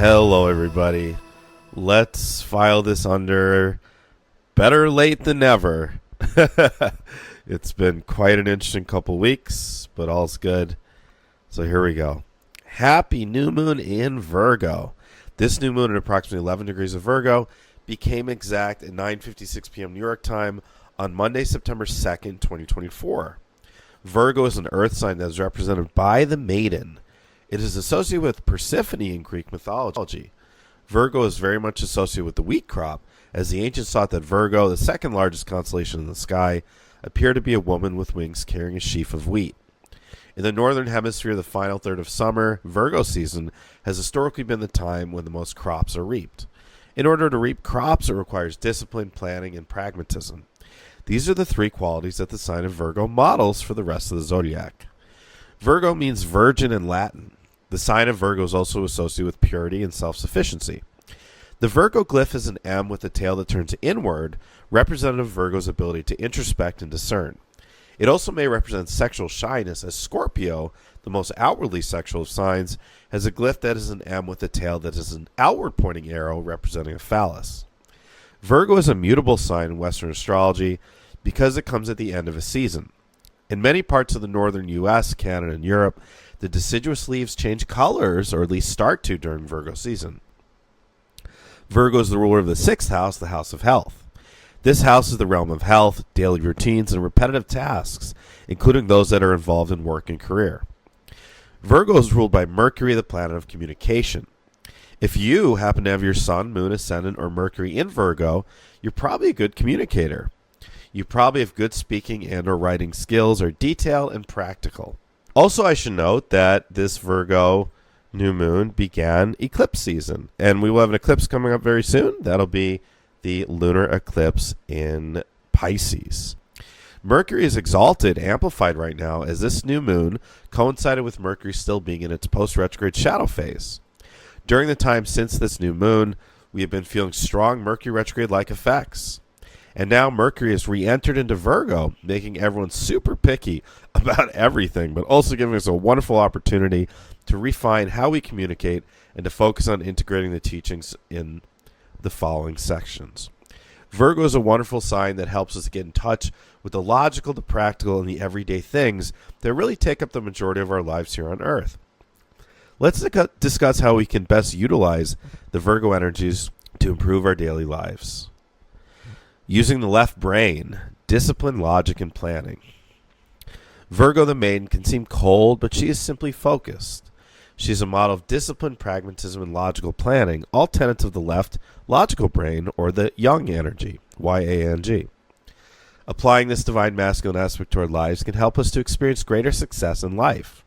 Hello, everybody. Let's file this under better late than never. It's been quite an interesting couple weeks, but all's good. So here we go. Happy new moon in Virgo. This new moon at approximately 11 degrees of Virgo became exact at 9:56 p.m. New York time on Monday, September 2nd, 2024. Virgo is an earth sign that is represented by the maiden. It is associated with Persephone in Greek mythology. Virgo is very much associated with the wheat crop, as the ancients thought that Virgo, the second largest constellation in the sky, appeared to be a woman with wings carrying a sheaf of wheat. In the northern hemisphere, the final third of summer, Virgo season, has historically been the time when the most crops are reaped. In order to reap crops, it requires discipline, planning, and pragmatism. These are the three qualities that the sign of Virgo models for the rest of the zodiac. Virgo means virgin in Latin. The sign of Virgo is also associated with purity and self-sufficiency. The Virgo glyph is an M with a tail that turns inward, representative of Virgo's ability to introspect and discern. It also may represent sexual shyness, as Scorpio, the most outwardly sexual of signs, has a glyph that is an M with a tail that is an outward-pointing arrow representing a phallus. Virgo is a mutable sign in Western astrology because it comes at the end of a season. In many parts of the northern U.S., Canada, and Europe, the deciduous leaves change colors, or at least start to, during Virgo season. Virgo is the ruler of the sixth house, the house of health. This house is the realm of health, daily routines, and repetitive tasks, including those that are involved in work and career. Virgo is ruled by Mercury, the planet of communication. If you happen to have your sun, moon, ascendant, or Mercury in Virgo, you're probably a good communicator. You probably have good speaking and or writing skills, are detailed and practical. Also, I should note that this Virgo new moon began eclipse season, and we will have an eclipse coming up very soon. That'll be the lunar eclipse in Pisces. Mercury is exalted, amplified right now, as this new moon coincided with Mercury still being in its post-retrograde shadow phase. During the time since this new moon, we have been feeling strong Mercury retrograde-like effects. And now Mercury has re-entered into Virgo, making everyone super picky about everything, but also giving us a wonderful opportunity to refine how we communicate and to focus on integrating the teachings in the following sections. Virgo is a wonderful sign that helps us get in touch with the logical, the practical, and the everyday things that really take up the majority of our lives here on Earth. Let's discuss how we can best utilize the Virgo energies to improve our daily lives. Using the left brain, discipline, logic, and planning. Virgo the maiden can seem cold, but she is simply focused. She is a model of discipline, pragmatism, and logical planning, all tenets of the left logical brain, or the yang energy, Y-A-N-G. Applying this divine masculine aspect to our lives can help us to experience greater success in life.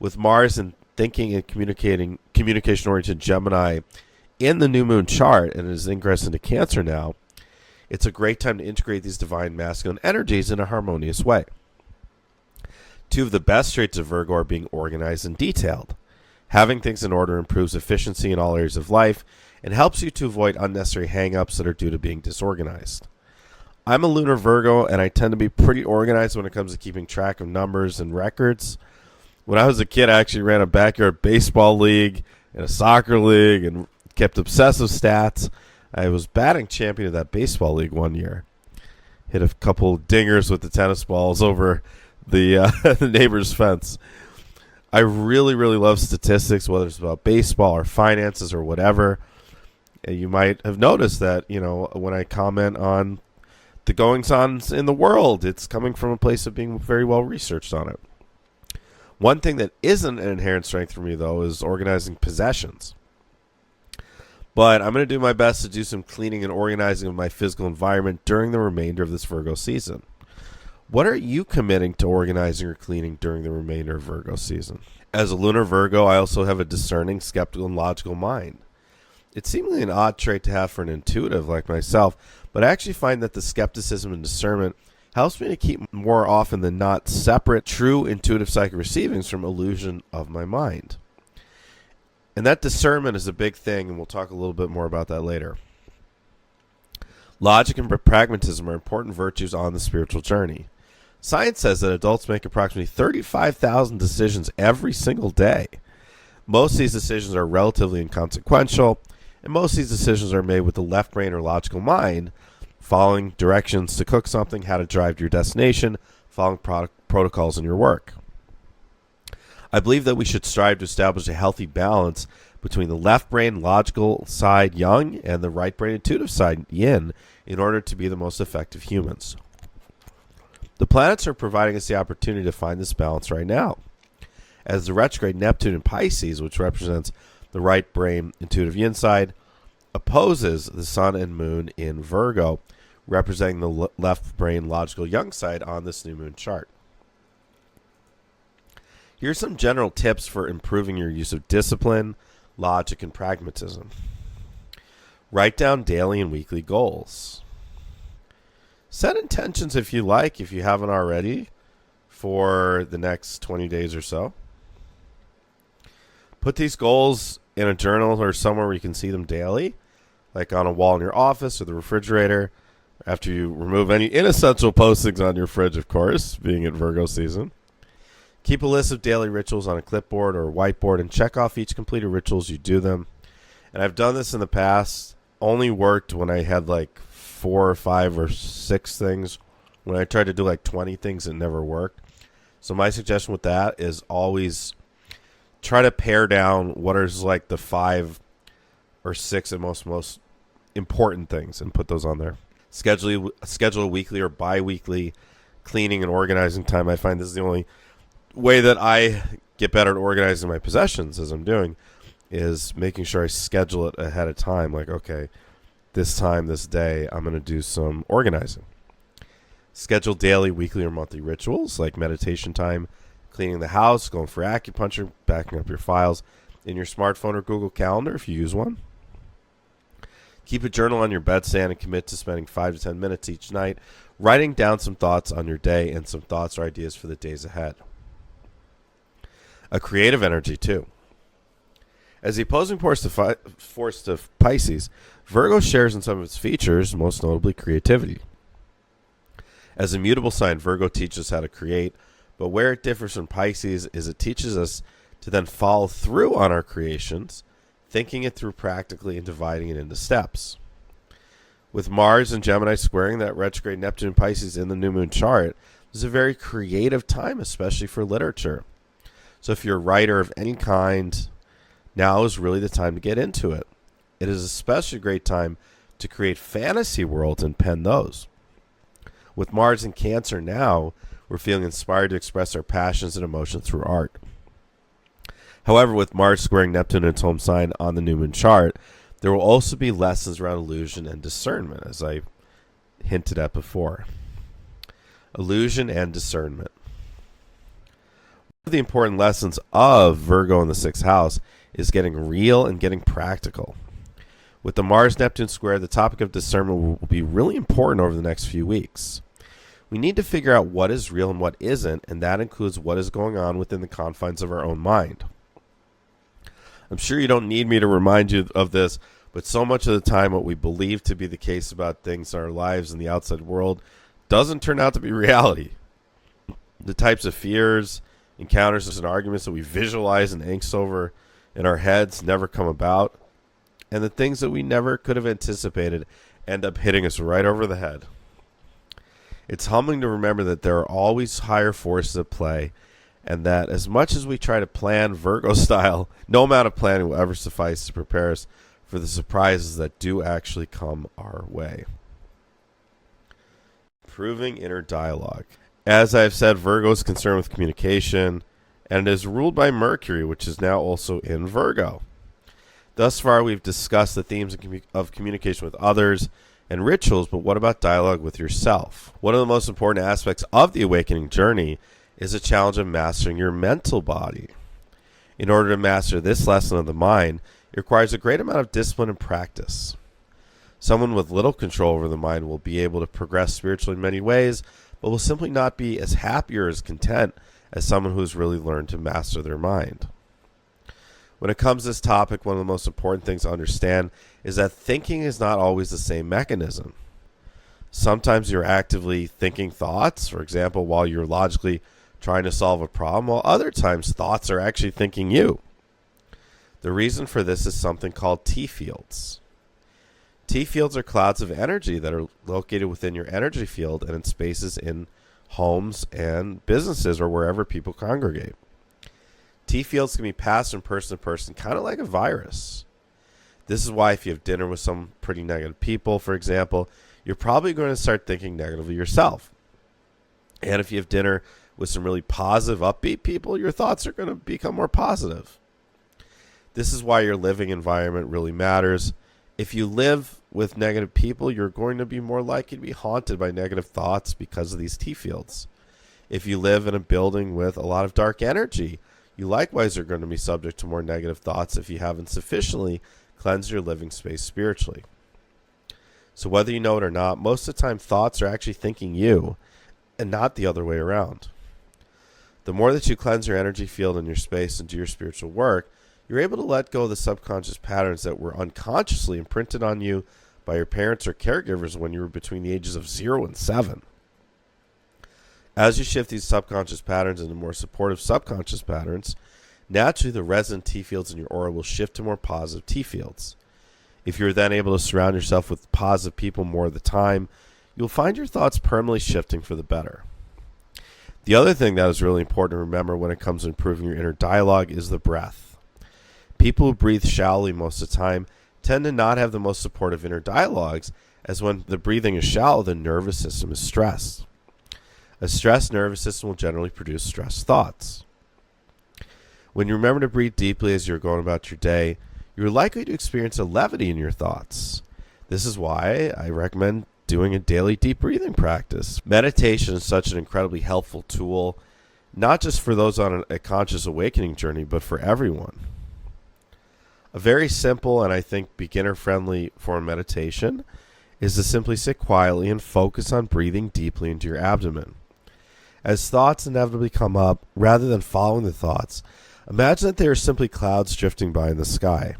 With Mars in thinking and communication-oriented Gemini in the new moon chart, and it is ingress into Cancer now, it's a great time to integrate these divine masculine energies in a harmonious way. Two of the best traits of Virgo are being organized and detailed. Having things in order improves efficiency in all areas of life and helps you to avoid unnecessary hang-ups that are due to being disorganized. I'm a lunar Virgo, and I tend to be pretty organized when it comes to keeping track of numbers and records. When I was a kid, I actually ran a backyard baseball league and a soccer league and kept obsessive stats. I was batting champion of that baseball league one year. Hit a couple dingers with the tennis balls over the neighbor's fence. I really, really love statistics, whether it's about baseball or finances or whatever. And you might have noticed that, when I comment on the goings-on in the world, it's coming from a place of being very well researched on it. One thing that isn't an inherent strength for me, though, is organizing possessions. But I'm going to do my best to do some cleaning and organizing of my physical environment during the remainder of this Virgo season. What are you committing to organizing or cleaning during the remainder of Virgo season? As a lunar Virgo, I also have a discerning, skeptical, and logical mind. It's seemingly an odd trait to have for an intuitive like myself, but I actually find that the skepticism and discernment helps me to keep more often than not separate, true intuitive psychic receivings from illusion of my mind. And that discernment is a big thing, and we'll talk a little bit more about that later. Logic and pragmatism are important virtues on the spiritual journey. Science says that adults make approximately 35,000 decisions every single day. Most of these decisions are relatively inconsequential, and most of these decisions are made with the left brain or logical mind, following directions to cook something, how to drive to your destination, following protocols in your work. I believe that we should strive to establish a healthy balance between the left brain logical side yang and the right brain intuitive side yin in order to be the most effective humans. The planets are providing us the opportunity to find this balance right now. As the retrograde Neptune in Pisces, which represents the right brain intuitive yin side, opposes the Sun and Moon in Virgo, representing the left brain logical yang side on this new moon chart. Here's some general tips for improving your use of discipline, logic, and pragmatism. Write down daily and weekly goals. Set intentions if you like, if you haven't already, for the next 20 days or so. Put these goals in a journal or somewhere where you can see them daily, like on a wall in your office or the refrigerator, after you remove any inessential postings on your fridge, of course, being in Virgo season. Keep a list of daily rituals on a clipboard or a whiteboard and check off each completed ritual as you do them. And I've done this in the past, only worked when I had like 4 or 5 or 6 things. When I tried to do like 20 things, it never worked. So my suggestion with that is always try to pare down what is like the 5 or 6 and most important things and put those on there. Schedule a weekly or bi-weekly cleaning and organizing time. I find this is the only way that I get better at organizing my possessions, as I'm doing, is making sure I schedule it ahead of time. Like, okay, this time, this day, I'm going to do some organizing. Schedule daily, weekly, or monthly rituals like meditation time, cleaning the house, going for acupuncture, backing up your files in your smartphone or Google Calendar if you use one. Keep a journal on your bedstand and commit to spending 5 to 10 minutes each night writing down some thoughts on your day and some thoughts or ideas for the days ahead. A creative energy, too. As the opposing force to Pisces, Virgo shares in some of its features, most notably creativity. As a mutable sign, Virgo teaches us how to create, but where it differs from Pisces is it teaches us to then follow through on our creations, thinking it through practically and dividing it into steps. With Mars and Gemini squaring that retrograde Neptune and Pisces in the new moon chart, this is a very creative time, especially for literature. So if you're a writer of any kind, now is really the time to get into it. It is especially a great time to create fantasy worlds and pen those. With Mars in Cancer now, we're feeling inspired to express our passions and emotions through art. However, with Mars squaring Neptune in its home sign on the new moon chart, there will also be lessons around illusion and discernment, as I hinted at before. Illusion and discernment. One of the important lessons of Virgo in the 6th house is getting real and getting practical. With the Mars-Neptune square, the topic of discernment will be really important over the next few weeks. We need to figure out what is real and what isn't, and that includes what is going on within the confines of our own mind. I'm sure you don't need me to remind you of this, but so much of the time what we believe to be the case about things in our lives and the outside world doesn't turn out to be reality. The types of fears, encounters, and arguments that we visualize and angst over in our heads never come about, and the things that we never could have anticipated end up hitting us right over the head. It's humbling to remember that there are always higher forces at play, and that as much as we try to plan Virgo style, no amount of planning will ever suffice to prepare us for the surprises that do actually come our way. Improving inner dialogue. As I've said, Virgo is concerned with communication, and it is ruled by Mercury, which is now also in Virgo. Thus far, we've discussed the themes of communication with others and rituals, but what about dialogue with yourself? One of the most important aspects of the awakening journey is the challenge of mastering your mental body. In order to master this lesson of the mind, it requires a great amount of discipline and practice. Someone with little control over the mind will be able to progress spiritually in many ways, but will simply not be as happy or as content as someone who's really learned to master their mind. When it comes to this topic, one of the most important things to understand is that thinking is not always the same mechanism. Sometimes you're actively thinking thoughts, for example, while you're logically trying to solve a problem, while other times thoughts are actually thinking you. The reason for this is something called T fields. T fields are clouds of energy that are located within your energy field and in spaces in homes and businesses or wherever people congregate. T fields can be passed from person to person, kind of like a virus. This is why if you have dinner with some pretty negative people, for example, you're probably going to start thinking negatively yourself. And if you have dinner with some really positive, upbeat people, your thoughts are going to become more positive. This is why your living environment really matters. If you live with negative people, you're going to be more likely to be haunted by negative thoughts because of these T fields. If you live in a building with a lot of dark energy, you likewise are going to be subject to more negative thoughts if you haven't sufficiently cleansed your living space spiritually. So whether you know it or not, most of the time thoughts are actually thinking you and not the other way around. The more that you cleanse your energy field and your space and do your spiritual work, you're able to let go of the subconscious patterns that were unconsciously imprinted on you by your parents or caregivers when you were between the ages of 0 and 7. As you shift these subconscious patterns into more supportive subconscious patterns, naturally the resonant T fields in your aura will shift to more positive T fields. If you're then able to surround yourself with positive people more of the time, you'll find your thoughts permanently shifting for the better. The other thing that is really important to remember when it comes to improving your inner dialogue is the breath. People who breathe shallowly most of the time tend to not have the most supportive inner dialogues, as when the breathing is shallow, the nervous system is stressed. A stressed nervous system will generally produce stressed thoughts. When you remember to breathe deeply as you're going about your day, you're likely to experience a levity in your thoughts. This is why I recommend doing a daily deep breathing practice. Meditation is such an incredibly helpful tool, not just for those on a conscious awakening journey, but for everyone. A very simple and I think beginner-friendly form of meditation is to simply sit quietly and focus on breathing deeply into your abdomen. As thoughts inevitably come up, rather than following the thoughts, imagine that they are simply clouds drifting by in the sky.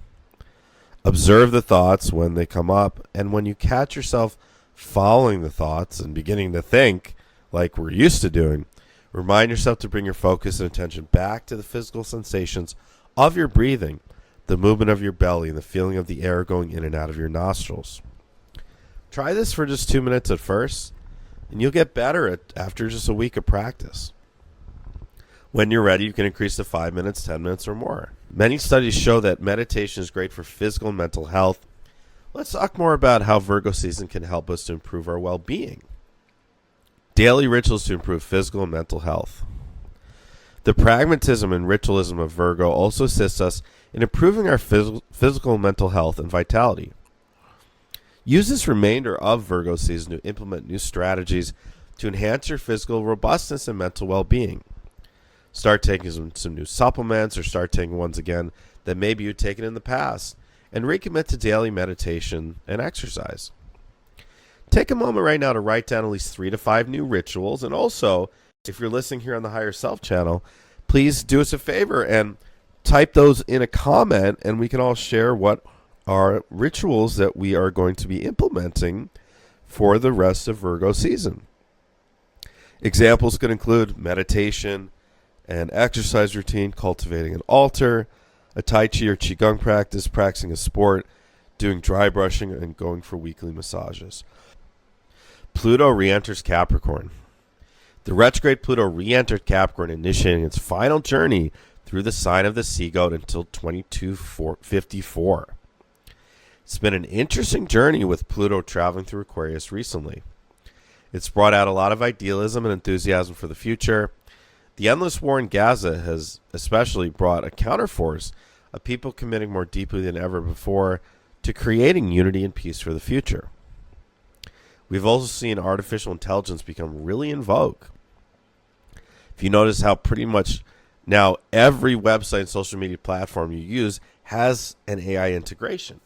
Observe the thoughts when they come up, and when you catch yourself following the thoughts and beginning to think, like we're used to doing, remind yourself to bring your focus and attention back to the physical sensations of your breathing, the movement of your belly, and the feeling of the air going in and out of your nostrils. Try this for just 2 minutes at first, and you'll get better after just a week of practice. When you're ready, you can increase to 5 minutes, 10 minutes, or more. Many studies show that meditation is great for physical and mental health. Let's talk more about how Virgo season can help us to improve our well-being. Daily rituals to improve physical and mental health. The pragmatism and ritualism of Virgo also assists us in improving our physical and mental health and vitality. Use this remainder of Virgo season to implement new strategies to enhance your physical robustness and mental well-being. Start taking some new supplements, or start taking ones again that maybe you've taken in the past, and recommit to daily meditation and exercise. Take a moment right now to write down at least 3 to 5 new rituals, and also, if you're listening here on the Higher Self channel, please do us a favor and type those in a comment, and we can all share what are rituals that we are going to be implementing for the rest of Virgo season. Examples could include meditation, an exercise routine, cultivating an altar, a Tai Chi or Qigong practice, practicing a sport, doing dry brushing, and going for weekly massages. Pluto re-enters Capricorn. The retrograde Pluto re-entered Capricorn, initiating its final journey through the sign of the Sea Goat until 2254. It's been an interesting journey with Pluto traveling through Aquarius recently. It's brought out a lot of idealism and enthusiasm for the future. The endless war in Gaza has especially brought a counterforce of people committing more deeply than ever before to creating unity and peace for the future. We've also seen artificial intelligence become really in vogue. If you notice how pretty much now every website and social media platform you use has an AI integration.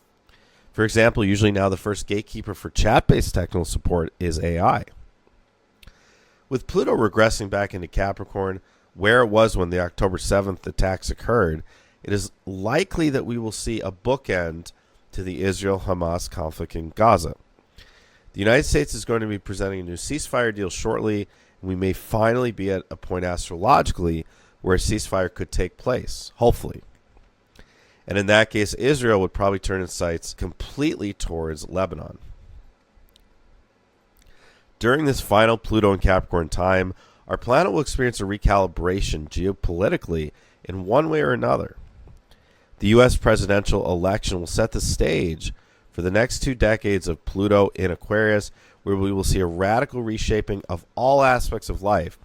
For example, usually now the first gatekeeper for chat-based technical support is AI. With Pluto regressing back into Capricorn, where it was when the October 7th attacks occurred, it is likely that we will see a bookend to the Israel-Hamas conflict in Gaza. The United States is going to be presenting a new ceasefire deal shortly, and we may finally be at a point astrologically where a ceasefire could take place, hopefully. And in that case, Israel would probably turn its sights completely towards Lebanon. During this final Pluto and Capricorn time, our planet will experience a recalibration geopolitically in one way or another. The U.S. presidential election will set the stage for the next 2 decades of Pluto in Aquarius, where we will see a radical reshaping of all aspects of life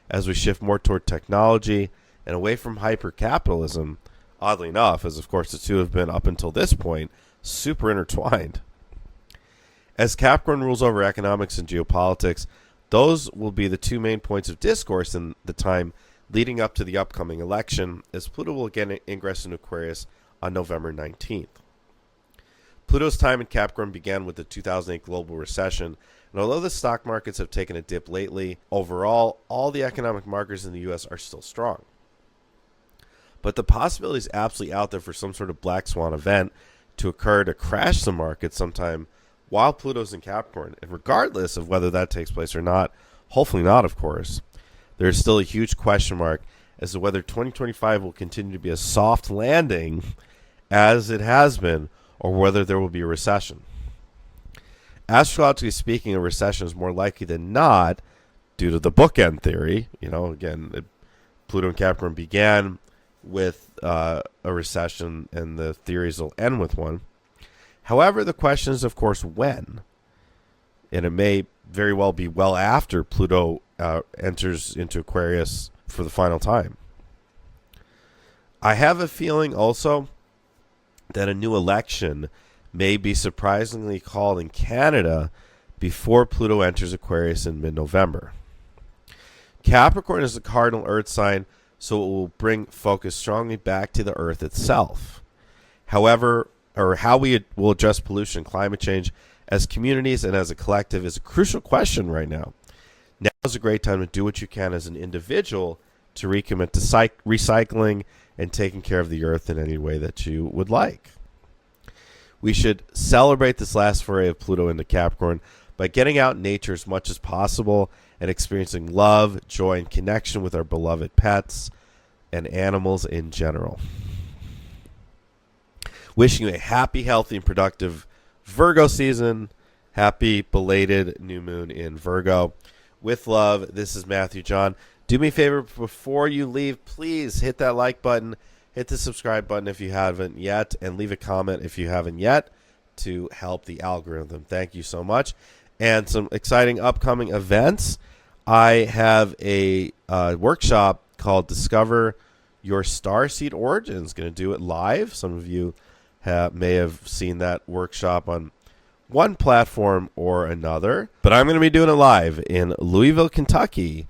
as we shift more toward technology and away from hyper-capitalism, oddly enough, as of course the two have been up until this point super intertwined. As Capricorn rules over economics and geopolitics, those will be the 2 main points of discourse in the time leading up to the upcoming election, as Pluto will again ingress into Aquarius on November 19th. Pluto's time in Capricorn began with the 2008 global recession, and although the stock markets have taken a dip lately, overall, all the economic markers in the U.S. are still strong. But the possibility is absolutely out there for some sort of black swan event to occur to crash the market sometime while Pluto's in Capricorn. And regardless of whether that takes place or not, hopefully not, of course, there's still a huge question mark as to whether 2025 will continue to be a soft landing as it has been, or whether there will be a recession. Astrologically speaking, a recession is more likely than not due to the bookend theory. Pluto and Capricorn began with a recession, and the theories will end with one. However, the question is, of course, when. And it may very well be well after Pluto enters into Aquarius for the final time. I have a feeling also that a new election may be surprisingly called in Canada before Pluto enters Aquarius in mid-November. Capricorn is the cardinal Earth sign, so it will bring focus strongly back to the Earth itself. However, how we will address pollution and climate change as communities and as a collective is a crucial question right now. Now is a great time to do what you can as an individual to recommit to recycling and taking care of the Earth in any way that you would like. We should celebrate this last foray of Pluto into Capricorn by getting out in nature as much as possible and experiencing love, joy, and connection with our beloved pets and animals in general. Wishing you a happy, healthy, and productive Virgo season. Happy belated new moon in Virgo. With love, this is Matthew John. Do me a favor before you leave, please hit that like button, hit the subscribe button if you haven't yet, and leave a comment if you haven't yet to help the algorithm. Thank you so much. And some exciting upcoming events. I have a workshop called Discover Your Starseed Origins. Going to do it live. Some of you may have seen that workshop on one platform or another. But I'm going to be doing it live in Louisville, Kentucky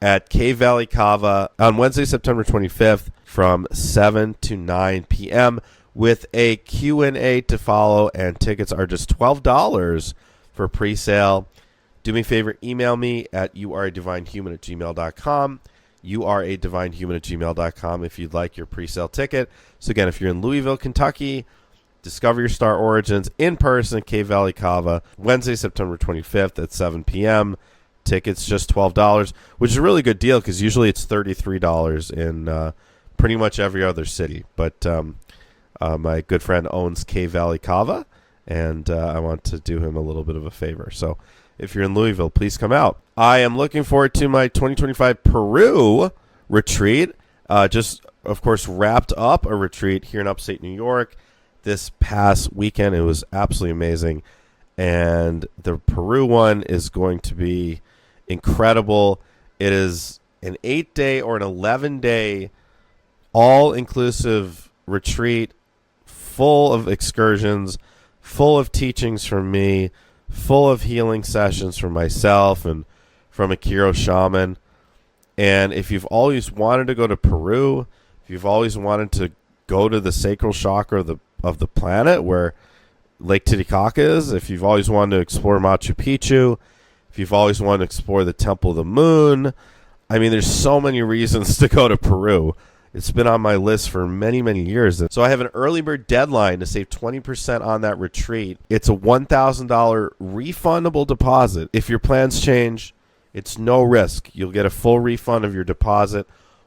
at Cave Valley Cava on Wednesday, September 25th from 7 to 9 p.m. with a Q&A to follow, and tickets are just $12 for pre-sale. Do me a favor, email me at youaredivinehuman@gmail.com. youaredivinehuman@gmail.com if you'd like your pre-sale ticket. So again, if you're in Louisville, Kentucky, Discover Your Star Origins in person at Cave Valley Cava, Wednesday, September 25th at 7 p.m. Tickets just $12, which is a really good deal because usually it's $33 in pretty much every other city. But my good friend owns Cave Valley Cava, and I want to do him a little bit of a favor. So if you're in Louisville, please come out. I am looking forward to my 2025 Peru retreat. Just, of course, wrapped up a retreat here in upstate New York this past weekend. It was absolutely amazing. And the Peru one is going to be incredible. It is an 8-day or an 11-day all-inclusive retreat full of excursions, full of teachings from me, full of healing sessions from myself and from a Kiro shaman. And if you've always wanted to go to Peru, if you've always wanted to go to the sacral chakra of the planet where Lake Titicaca is, if you've always wanted to explore Machu Picchu, if you've always wanted to explore the Temple of the Moon, I mean, there's so many reasons to go to Peru. It's been on my list for many, many years. So I have an early bird deadline to save 20% on that retreat. It's a $1,000 refundable deposit. If your plans change, it's no risk. You'll get a full refund of your deposit.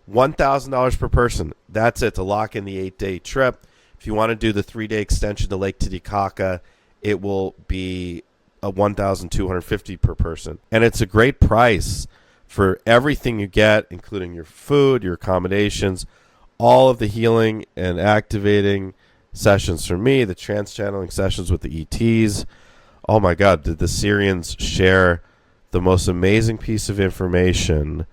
$1,000 per person. That's it to lock in the 8-day trip. If you want to do the 3-day extension to Lake Titicaca, it will be a $1,250 per person. And it's a great price for everything you get, including your food, your accommodations, all of the healing and activating sessions for me, the trans-channeling sessions with the ETs. Oh my God, did the Syrians share the most amazing piece of information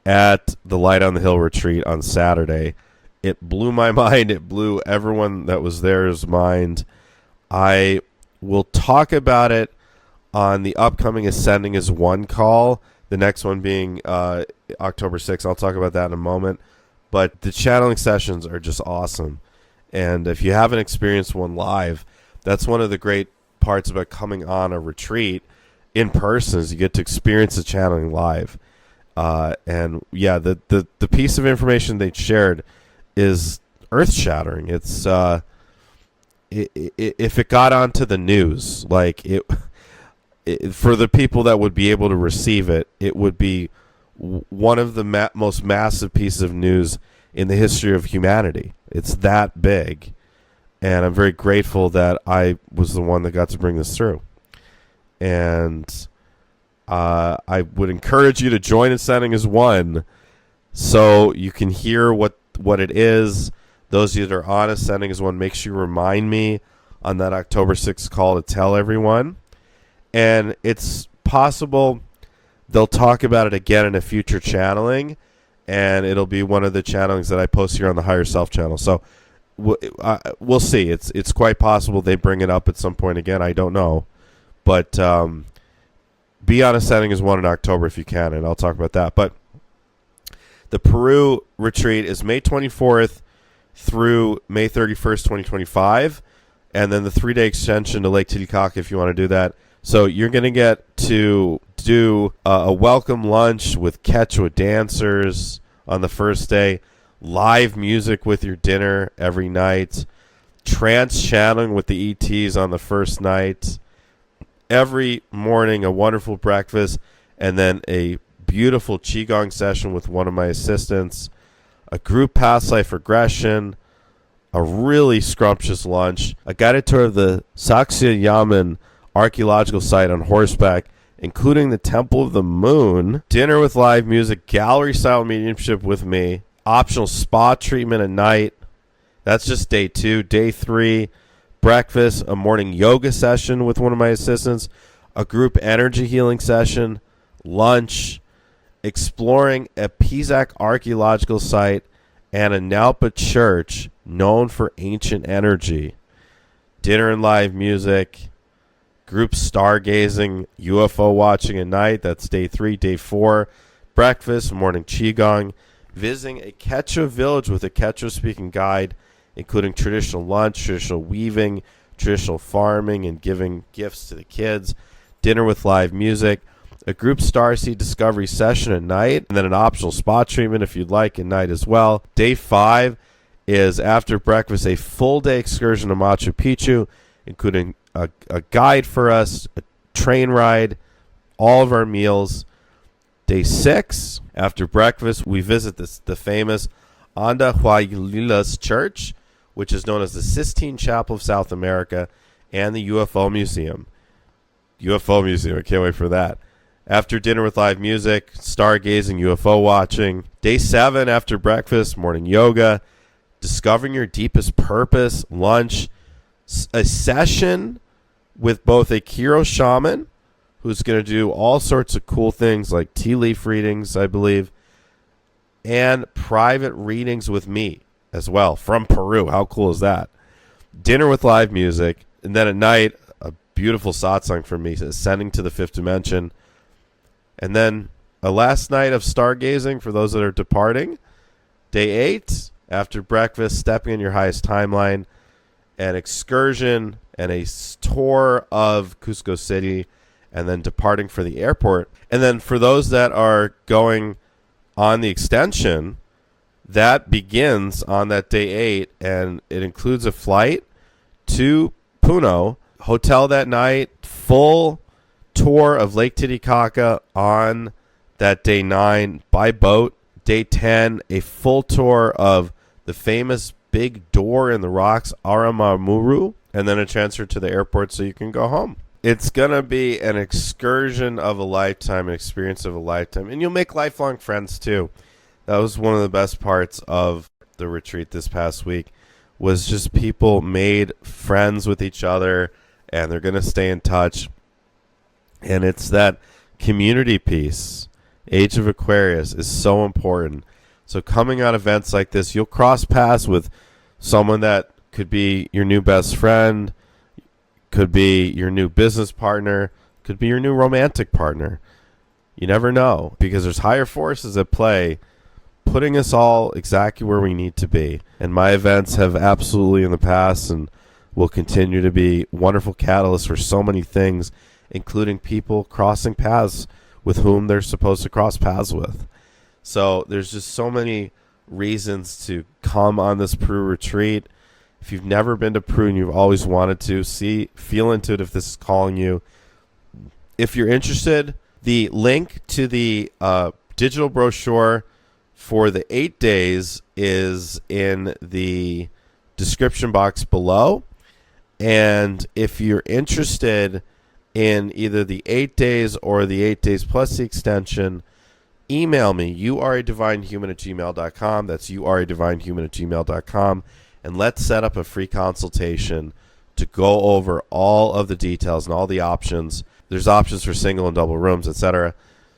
at the Light on the Hill retreat on Saturday. It blew my mind. It blew everyone that was there's mind. I will talk about it on the upcoming Ascending as One call, the next one being October 6th. I'll talk about that in a moment. But the channeling sessions are just awesome. And if you haven't experienced one live, that's one of the great parts about coming on a retreat in person is you get to experience the channeling live. And yeah, the piece of information they shared is earth-shattering. It's if it got onto the news, like it for the people that would be able to receive it, it would be one of the most massive pieces of news in the history of humanity. It's that big, and I'm very grateful that I was the one that got to bring this through. And I would encourage you to join Ascending as One so you can hear what it is. Those of you that are on Ascending as One, make sure you remind me on that October 6th call to tell everyone. And it's possible they'll talk about it again in a future channeling, and it'll be one of the channelings that I post here on the Higher Self channel. So we'll see. It's quite possible they bring it up at some point again. I don't know. But be on Ascending as One in October if you can, and I'll talk about that. But the Peru retreat is May 24th through May 31st, 2025, and then the 3-day extension to Lake Titicaca if you want to do that. So you're going to get to do a welcome lunch with Quechua dancers on the first day, live music with your dinner every night, trance channeling with the ETs on the first night, every morning a wonderful breakfast, and then a beautiful Qigong session with one of my assistants, a group past life regression, a really scrumptious lunch, a guided tour of the Sacsayhuaman archaeological site on horseback, including the Temple of the Moon, dinner with live music, gallery-style mediumship with me, optional spa treatment at night. That's just day 2. Day 3, breakfast, a morning yoga session with one of my assistants, a group energy healing session, lunch, exploring a Pisac archaeological site, and a Nalpa church known for ancient energy. Dinner and live music, group stargazing, UFO watching at night. That's day 3. Day 4, breakfast, morning Qigong, visiting a Quechua village with a Quechua speaking guide, including traditional lunch, traditional weaving, traditional farming, and giving gifts to the kids. Dinner with live music, a group starseed discovery session at night, and then an optional spa treatment if you'd like at night as well. Day 5 is after breakfast a full day excursion to Machu Picchu, including a guide for us, a train ride, all of our meals. Day 6, after breakfast, we visit the famous Andahuaylilas Church, which is known as the Sistine Chapel of South America, and the UFO Museum. UFO Museum, I can't wait for that. After dinner with live music, stargazing, UFO watching. Day 7, after breakfast, morning yoga, discovering your deepest purpose, lunch, a session with both a Kiro shaman, who's going to do all sorts of cool things like tea leaf readings, I believe, and private readings with me as well from Peru. How cool is that? Dinner with live music, and then at night, a beautiful satsang for me, ascending to the 5th dimension, and then a last night of stargazing for those that are departing. Day 8, after breakfast, stepping in your highest timeline, an excursion and a tour of Cusco City, and then departing for the airport. And then for those that are going on the extension, that begins on that day 8, and it includes a flight to Puno, hotel that night, full tour of Lake Titicaca on that day 9 by boat. Day 10, a full tour of the famous big door in the rocks, Aramamuru, and then a transfer to the airport so you can go home. It's going to be an excursion of a lifetime, an experience of a lifetime, and you'll make lifelong friends too. That was one of the best parts of the retreat this past week, was just people made friends with each other, and they're going to stay in touch. And it's that community piece. Age of Aquarius is so important. So coming on events like this, you'll cross paths with someone that could be your new best friend, could be your new business partner, could be your new romantic partner. You never know, because there's higher forces at play putting us all exactly where we need to be. And my events have absolutely in the past and will continue to be wonderful catalysts for so many things, including people crossing paths with whom they're supposed to cross paths with. So there's just so many reasons to come on this Peru retreat. If you've never been to Peru and you've always wanted to, feel into it if this is calling you. If you're interested, the link to the digital brochure for the 8 days is in the description box below. And if you're interested in either the 8 days or the 8 days plus the extension, email me, youaredivinehuman@gmail.com. That's youaredivinehuman@gmail.com. And let's set up a free consultation to go over all of the details and all the options. There's options for single and double rooms, etc.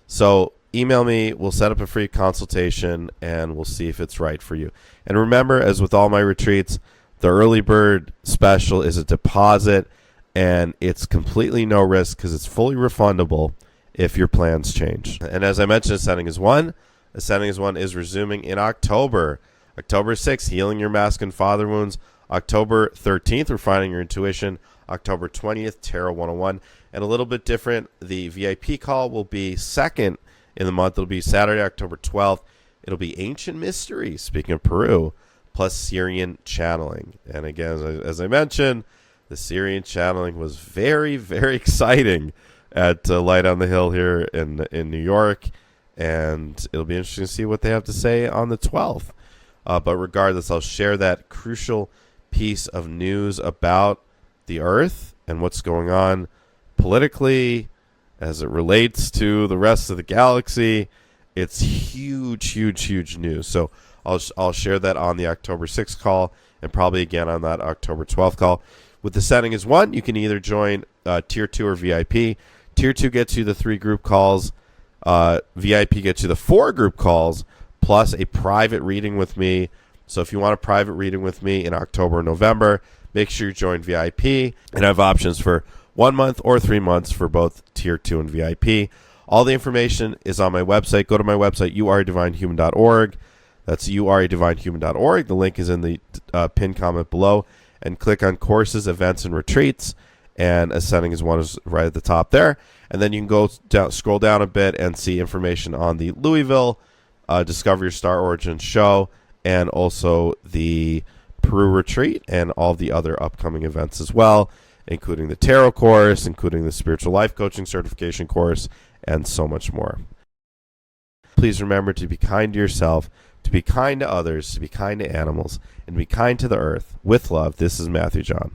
So email me, we'll set up a free consultation, and we'll see if it's right for you. And remember, as with all my retreats, the early bird special is a deposit, and it's completely no risk because it's fully refundable if your plans change. And as I mentioned, Ascending is One. Ascending is One is resuming in October. October 6th, Healing Your Masculine Father Wounds. October 13th, Refining Your Intuition. October 20th, Tarot 101. And a little bit different, the VIP call will be second in the month. It'll be Saturday, October 12th. It'll be Ancient Mysteries, speaking of Peru, plus Syrian Channeling. And again, as I mentioned, the Syrian Channeling was very, very exciting at Light on the Hill here in New York. And it'll be interesting to see what they have to say on the 12th. But regardless, I'll share that crucial piece of news about the Earth and what's going on politically as it relates to the rest of the galaxy. It's huge, huge, huge news. So I'll share that on the October 6th call and probably again on that October 12th call. With the Ascending is One, you can either join Tier 2 or VIP. Tier 2 gets you the 3 group calls. VIP gets you the 4 group calls, plus a private reading with me. So if you want a private reading with me in October or November, make sure you join VIP. And I have options for 1 month or 3 months for both Tier 2 and VIP. All the information is on my website. Go to my website, youaredivinehuman.org. That's youaredivinehuman.org. The link is in the pinned comment below. And click on Courses, Events, and Retreats. And Ascending is One is right at the top there. And then you can go down, scroll down a bit and see information on the Louisville Discover Your Star Origins show, and also the Peru retreat and all the other upcoming events as well, including the tarot course, including the spiritual life coaching certification course, and so much more. Please remember to be kind to yourself, to be kind to others, to be kind to animals, and be kind to the earth. With love, this is Matthew John.